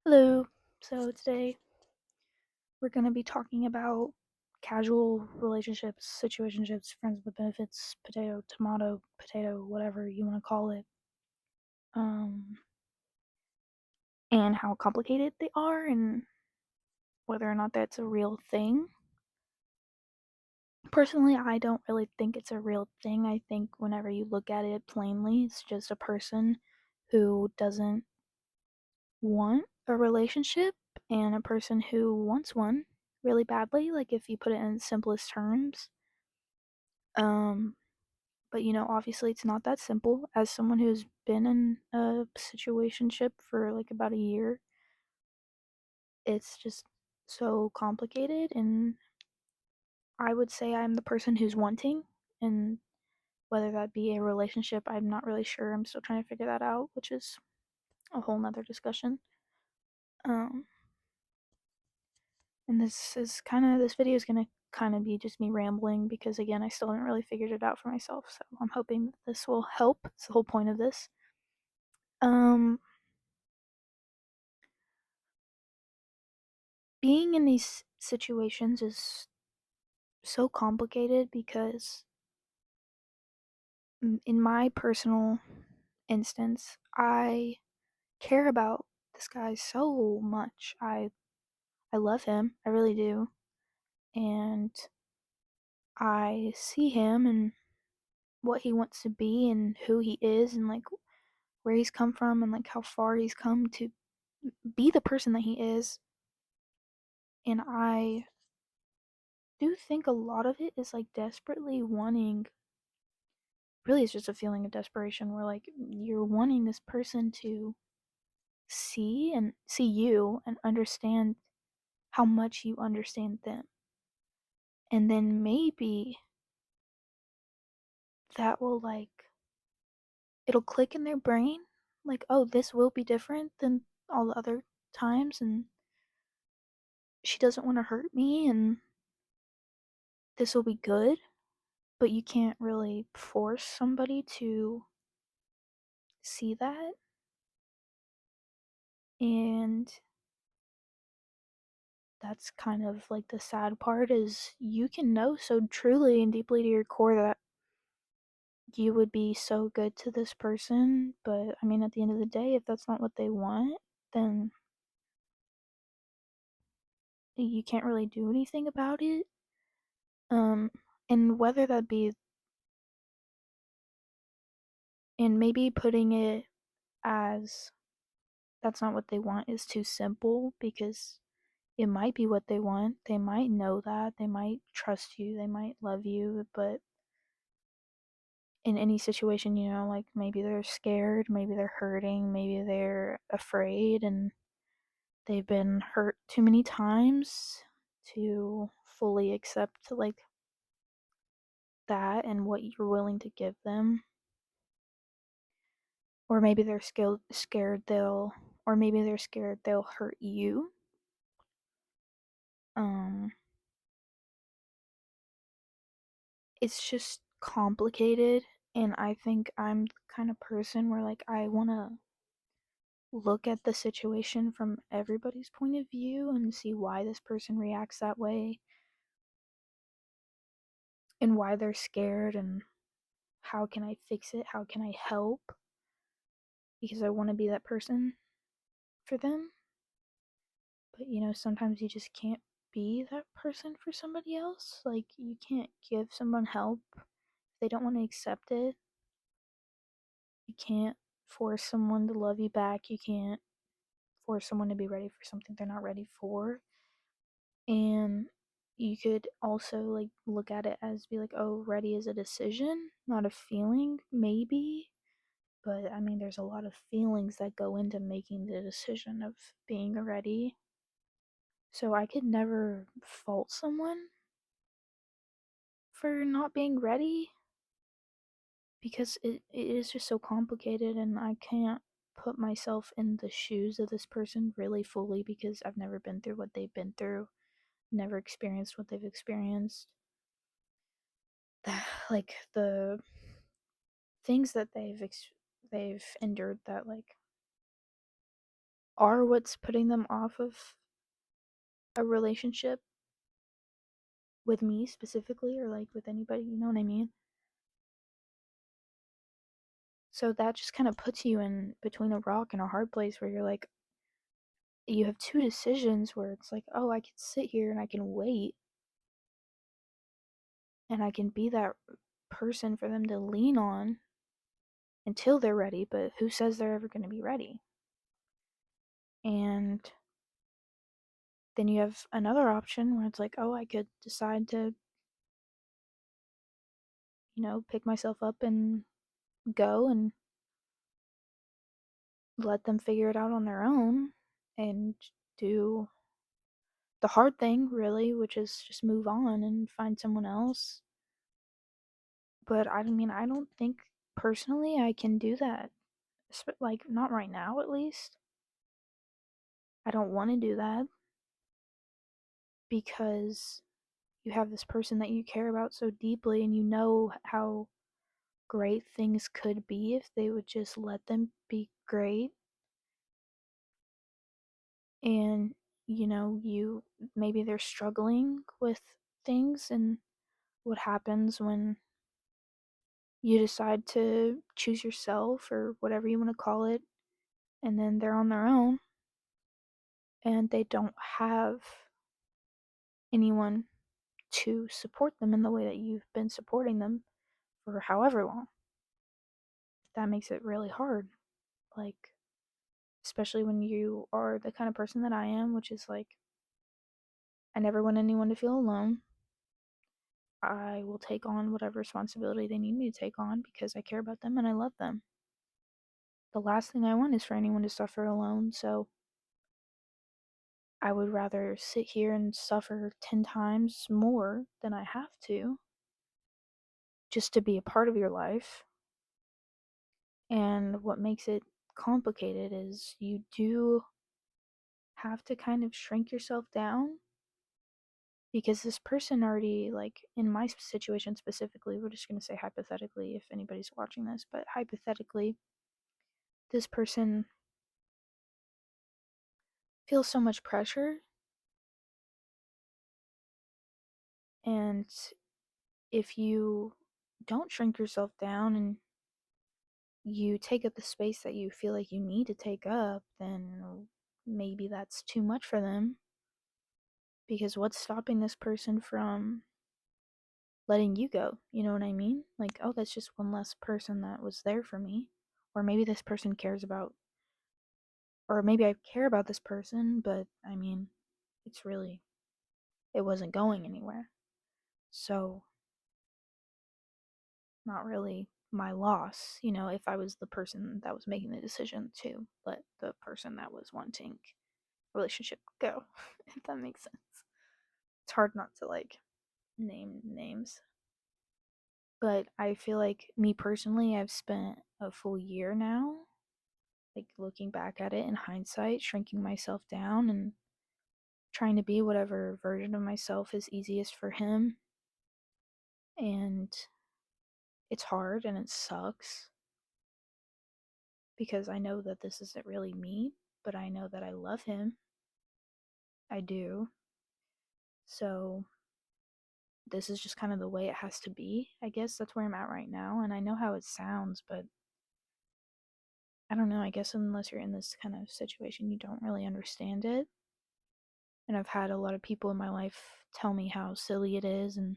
Hello. So today we're going to be talking about casual relationships, situationships, friends with benefits, potato, tomato, potato, whatever you want to call it, um, and how complicated they are and whether or not that's a real thing. Personally, I don't really think it's a real thing. I think whenever you look at it plainly, it's just a person who doesn't want a relationship and a person who wants one really badly, like if you put it in simplest terms. Um, but obviously it's not that simple. As someone who's been in a situationship for like about a year, it's just so complicated, and I would say I'm the person who's wanting, and whether that be a relationship, I'm not really sure. I'm still trying to figure that out, which is a whole nother discussion. Um, And this video is gonna kind of be just me rambling because again, I still haven't really figured it out for myself. So I'm hoping that this will help. It's the whole point of this. Um, Being in these situations is so complicated because in my personal instance, I care about this guy so much. I love him. I really do. And I see him and what he wants to be and who he is and like where he's come from and like how far he's come to be the person that he is. And I do think a lot of it is like desperately wanting, really, it's just a feeling of desperation where like you're wanting this person to see you and understand how much you understand them. And then maybe that will like, it'll click in their brain like, oh, this will be different than all the other times, and she doesn't want to hurt me, and this will be good. But you can't really force somebody to see that. And that's kind of like the sad part is you can know so truly and deeply to your core that you would be so good to this person, but I mean at the end of the day if that's not what they want, then you can't really do anything about it. Um and whether that be, and maybe putting it as that's not what they want is too simple because it might be what they want. They might know that. They might trust you. They might love you. But in any situation, like maybe they're scared, maybe they're hurting, maybe they're afraid, and they've been hurt too many times to fully accept like that and what you're willing to give them. Or maybe they're or maybe they're scared they'll hurt you. Um, it's just complicated, and I think I'm the kind of person where like I want to look at the situation from everybody's point of view and see why this person reacts that way and why they're scared and how can I fix it? How can I help? Because I want to be that person for them. But sometimes you just can't be that person for somebody else. Like you can't give someone help if they don't want to accept it. You can't force someone to love you back. You can't force someone to be ready for something they're not ready for. And you could also like look at it as be like, oh, ready is a decision, not a feeling, maybe. But I mean, there's a lot of feelings that go into making the decision of being ready. So I could never fault someone for not being ready because it is just so complicated and I can't put myself in the shoes of this person really fully because I've never been through what they've been through, never experienced what they've experienced. Like the things that they've endured that like are what's putting them off of a relationship with me specifically, or like with anybody, you know what I mean? So that just kind of puts you in between a rock and a hard place where you're like, you have two decisions where it's like, oh, I can sit here and I can wait and I can be that person for them to lean on until they're ready, but who says they're ever going to be ready? And then you have another option where it's like, oh, I could decide to, pick myself up and go and let them figure it out on their own and do the hard thing, really, which is just move on and find someone else. But I mean, I don't think personally I can do that. Like, not right now, at least. I don't want to do that because you have this person that you care about so deeply and you know how great things could be if they would just let them be great. And, you maybe they're struggling with things, and what happens when you decide to choose yourself or whatever you want to call it, and then they're on their own and they don't have anyone to support them in the way that you've been supporting them for however long. That makes it really hard. Like, especially when you are the kind of person that I am, which is like, I never want anyone to feel alone. I will take on whatever responsibility they need me to take on because I care about them and I love them. The last thing I want is for anyone to suffer alone, so I would rather sit here and suffer 10 times more than I have to just to be a part of your life. And what makes it complicated is you do have to kind of shrink yourself down because this person already, like in my situation specifically, we're just going to say hypothetically if anybody's watching this, but hypothetically, this person feels so much pressure, and if you don't shrink yourself down and you take up the space that you feel like you need to take up, then maybe that's too much for them. Because what's stopping this person from letting you go? You know what I mean? Like, oh, that's just one less person that was there for me. Or maybe this person cares about, or maybe I care about this person, but I mean, it's really, it wasn't going anywhere. So, not really my loss, if I was the person that was making the decision to let the person that was wanting relationship go, if that makes sense. It's hard not to like name names. But I feel like me personally, I've spent a full year now, like looking back at it in hindsight, shrinking myself down and trying to be whatever version of myself is easiest for him. And it's hard and it sucks because I know that this isn't really me, but I know that I love him. I do. So this is just kind of the way it has to be. I guess that's where I'm at right now. And I know how it sounds, but I don't know. I guess unless you're in this kind of situation, you don't really understand it. And I've had a lot of people in my life tell me how silly it is and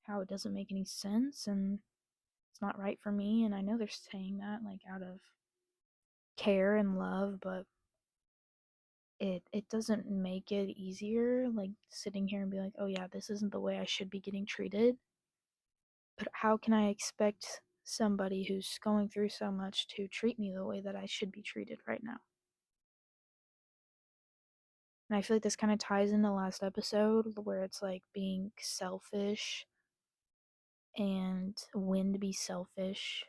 how it doesn't make any sense and it's not right for me. And I know they're saying that like out of care and love, but it doesn't make it easier, like sitting here and be like, oh yeah, this isn't the way I should be getting treated. But how can I expect somebody who's going through so much to treat me the way that I should be treated right now? And I feel like this kind of ties in the last episode where it's like being selfish and when to be selfish.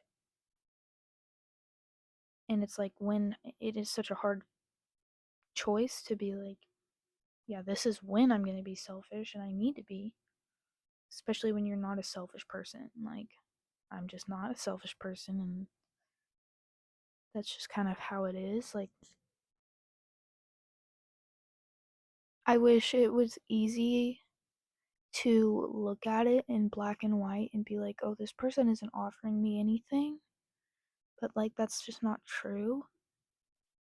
And it's like when it is such a hard choice to be like, yeah, this is when I'm going to be selfish and I need to be, especially when you're not a selfish person. Like, I'm just not a selfish person, and that's just kind of how it is. Like, I wish it was easy to look at it in black and white and be like, oh, this person isn't offering me anything. But, like, that's just not true.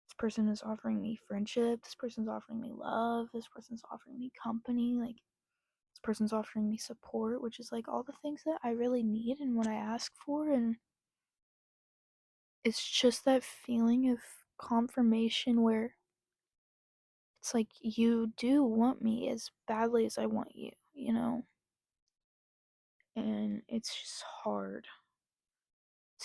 This person is offering me friendship. This person's offering me love. This person's offering me company. Like, this person's offering me support, which is, like, all the things that I really need and what I ask for. And it's just that feeling of confirmation where it's like, you do want me as badly as I want you, you know? And it's just hard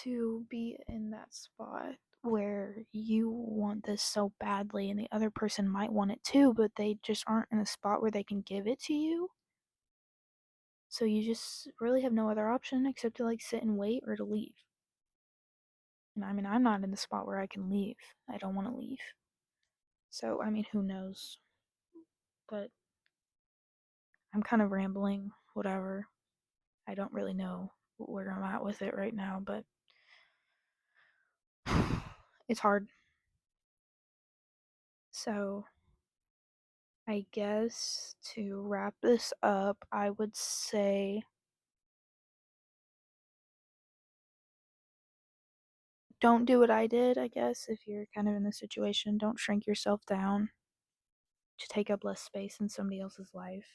to be in that spot where you want this so badly and the other person might want it too, but they just aren't in a spot where they can give it to you. So you just really have no other option except to like sit and wait or to leave. And I mean, I'm not in the spot where I can leave. I don't want to leave. So, I mean, who knows? But I'm kind of rambling, whatever. I don't really know where I'm at with it right now, but it's hard. So, I guess to wrap this up, I would say don't do what I did, I guess, if you're kind of in this situation. Don't shrink yourself down to take up less space in somebody else's life.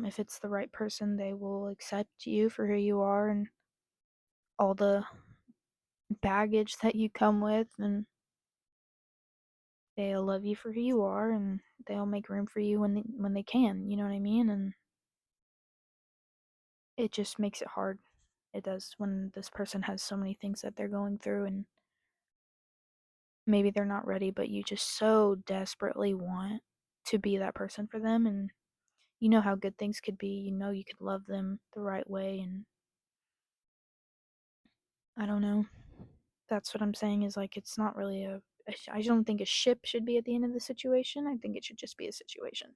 If it's the right person, they will accept you for who you are and all the baggage that you come with, and they'll love you for who you are, and they'll make room for you when they can. You know what I mean? And it just makes it hard. It does when this person has so many things that they're going through, and maybe they're not ready, but you just so desperately want to be that person for them, and you know how good things could be. You know you could love them the right way, and I don't know. That's what I'm saying is like it's not really I don't think a ship should be at the end of the situation. I think it should just be a situation.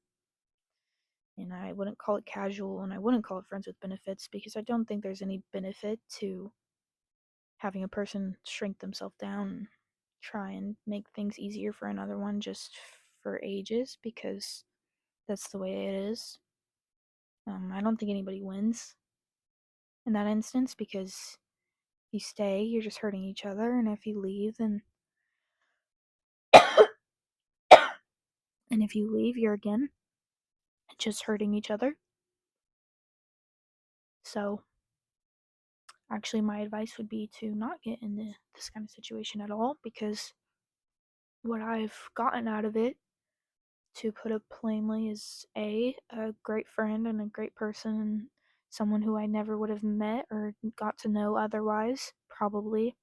And I wouldn't call it casual and I wouldn't call it friends with benefits because I don't think there's any benefit to having a person shrink themselves down and try and make things easier for another one just for ages because that's the way it is. I don't think anybody wins in that instance because if you stay, you're just hurting each other, and if you leave, then and if you leave, you're again just hurting each other. So, actually, my advice would be to not get into this kind of situation at all because what I've gotten out of it, to put it plainly, is a great friend and a great person and someone who I never would have met or got to know otherwise, probably.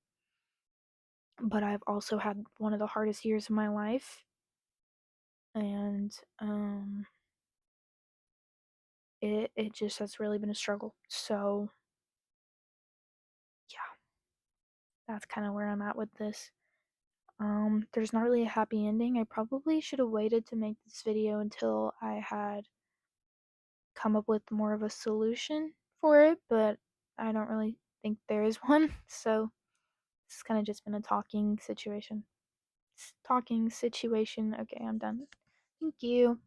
But I've also had one of the hardest years of my life, and it just has really been a struggle. So yeah, that's kind of where I'm at with this. There's not really a happy ending. I probably should have waited to make this video until I had come up with more of a solution for it, but I don't really think there is one. So it's kind of just been a talking situation. Talking situation. Okay, I'm done. Thank you.